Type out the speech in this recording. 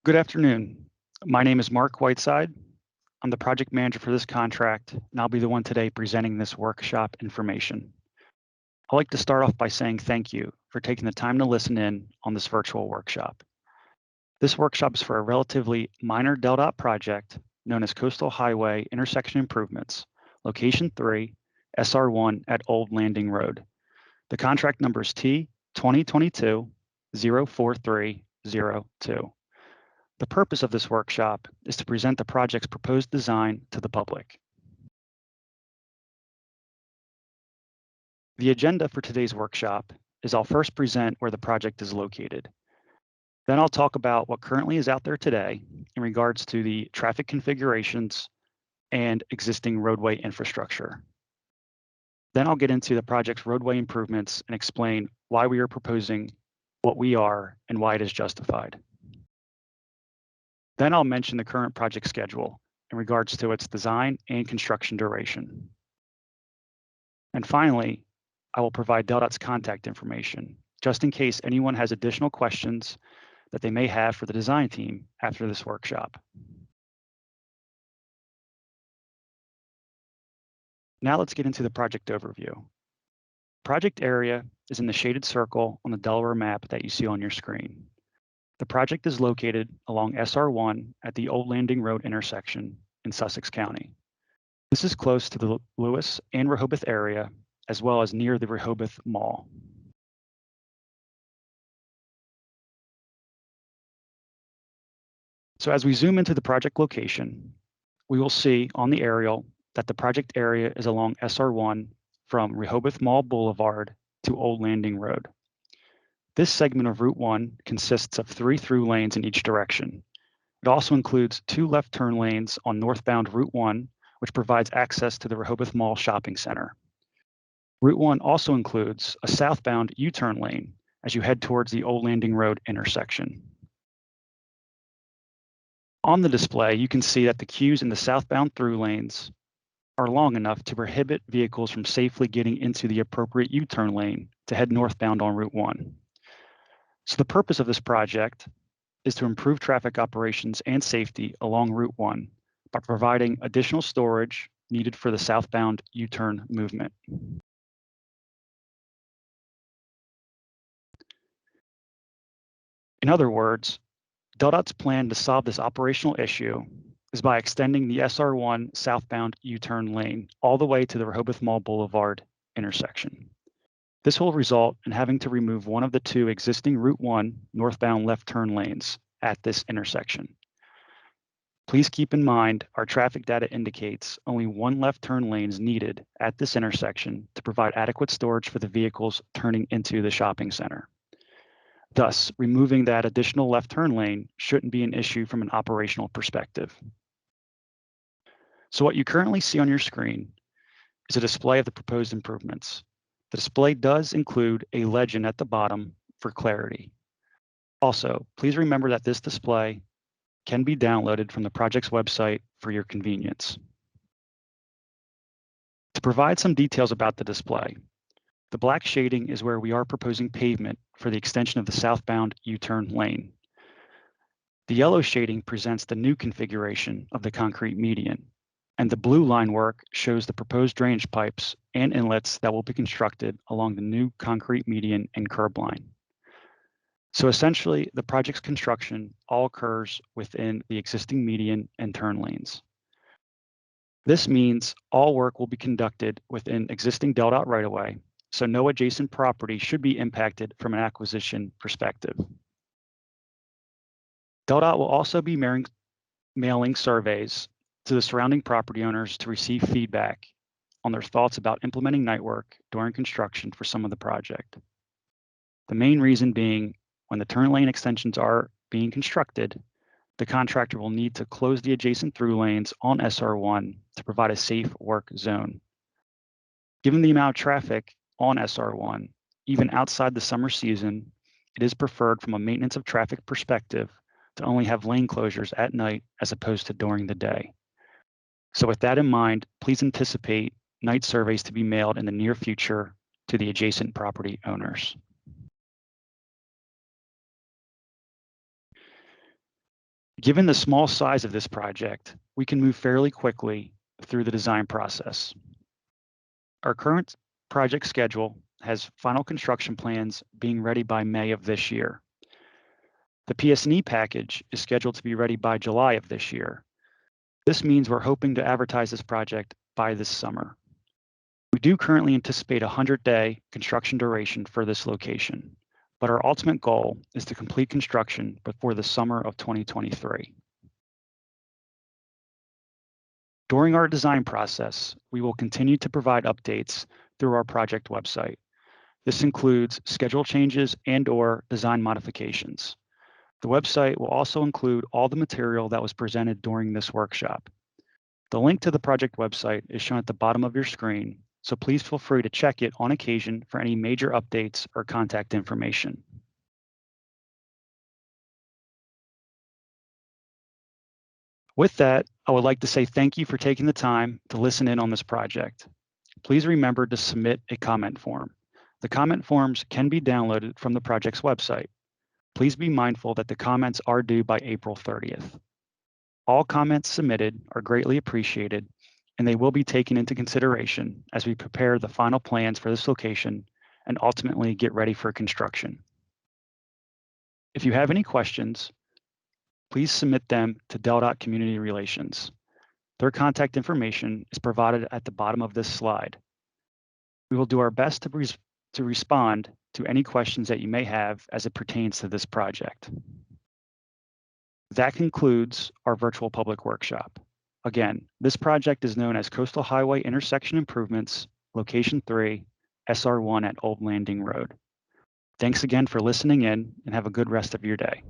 Good afternoon. My name is Mark Whiteside. I'm the project manager for this contract, and I'll be the one today presenting this workshop information. I'd like to start off by saying thank you for taking the time to listen in on this virtual workshop. This workshop is for a relatively minor DelDOT project known as Coastal Highway Intersection Improvements, Location 3, SR1 at Old Landing Road. The contract number is T 2022-04302. The purpose of this workshop is to present the project's proposed design to the public. The agenda for today's workshop is I'll first present where the project is located. Then I'll talk about what currently is out there today in regards to the traffic configurations and existing roadway infrastructure. Then I'll get into the project's roadway improvements and explain why we are proposing what we are and why it is justified. Then I'll mention the current project schedule in regards to its design and construction duration. And finally, I will provide DelDOT's contact information, just in case anyone has additional questions that they may have for the design team after this workshop. Now let's get into the project overview. Project area is in the shaded circle on the Delaware map that you see on your screen. The project is located along SR1 at the Old Landing Road intersection in Sussex County. This is close to the Lewis and Rehoboth area, as well as near the Rehoboth Mall. So as we zoom into the project location, we will see on the aerial that the project area is along SR1 from Rehoboth Mall Boulevard to Old Landing Road. This segment of Route 1 consists of 3 through lanes in each direction. It also includes 2 left turn lanes on northbound Route 1, which provides access to the Rehoboth Mall Shopping Center. Route 1 also includes a southbound U-turn lane as you head towards the Old Landing Road intersection. On the display, you can see that the queues in the southbound through lanes are long enough to prohibit vehicles from safely getting into the appropriate U-turn lane to head northbound on Route 1. So the purpose of this project is to improve traffic operations and safety along Route 1 by providing additional storage needed for the southbound U-turn movement. In other words, DelDOT's plan to solve this operational issue is by extending the SR1 southbound U-turn lane all the way to the Rehoboth Mall Boulevard intersection. This will result in having to remove one of the 2 existing Route 1 northbound left turn lanes at this intersection. Please keep in mind our traffic data indicates only 1 left turn lane is needed at this intersection to provide adequate storage for the vehicles turning into the shopping center. Thus, removing that additional left turn lane shouldn't be an issue from an operational perspective. So what you currently see on your screen is a display of the proposed improvements. The display does include a legend at the bottom for clarity. Also, please remember that this display can be downloaded from the project's website for your convenience. To provide some details about the display, the black shading is where we are proposing pavement for the extension of the southbound U-turn lane. The yellow shading presents the new configuration of the concrete median, and the blue line work shows the proposed drainage pipes and inlets that will be constructed along the new concrete median and curb line. So essentially, the project's construction all occurs within the existing median and turn lanes. This means all work will be conducted within existing DelDOT right-of-way, so no adjacent property should be impacted from an acquisition perspective. DelDOT will also be mailing surveys to the surrounding property owners to receive feedback on their thoughts about implementing night work during construction for some of the project. The main reason being when the turn lane extensions are being constructed, the contractor will need to close the adjacent through lanes on SR1 to provide a safe work zone. Given the amount of traffic on SR1, even outside the summer season, it is preferred from a maintenance of traffic perspective to only have lane closures at night as opposed to during the day. So with that in mind, please anticipate night surveys to be mailed in the near future to the adjacent property owners. Given the small size of this project, we can move fairly quickly through the design process. Our current project schedule has final construction plans being ready by May of this year. The PS&E package is scheduled to be ready by July of this year. This means we're hoping to advertise this project by this summer. We do currently anticipate a 100-day construction duration for this location, but our ultimate goal is to complete construction before the summer of 2023. During our design process, we will continue to provide updates through our project website. This includes schedule changes and/or design modifications. The website will also include all the material that was presented during this workshop. The link to the project website is shown at the bottom of your screen, so please feel free to check it on occasion for any major updates or contact information. With that, I would like to say thank you for taking the time to listen in on this project. Please remember to submit a comment form. The comment forms can be downloaded from the project's website. Please be mindful that the comments are due by April 30th. All comments submitted are greatly appreciated, and they will be taken into consideration as we prepare the final plans for this location and ultimately get ready for construction. If you have any questions, please submit them to Del Community Relations. Their contact information is provided at the bottom of this slide. We will do our best to respond to any questions that you may have as it pertains to this project. That concludes our virtual public workshop. Again, this project is known as Coastal Highway Intersection Improvements, Location 3, SR1 at Old Landing Road. Thanks again for listening in and have a good rest of your day.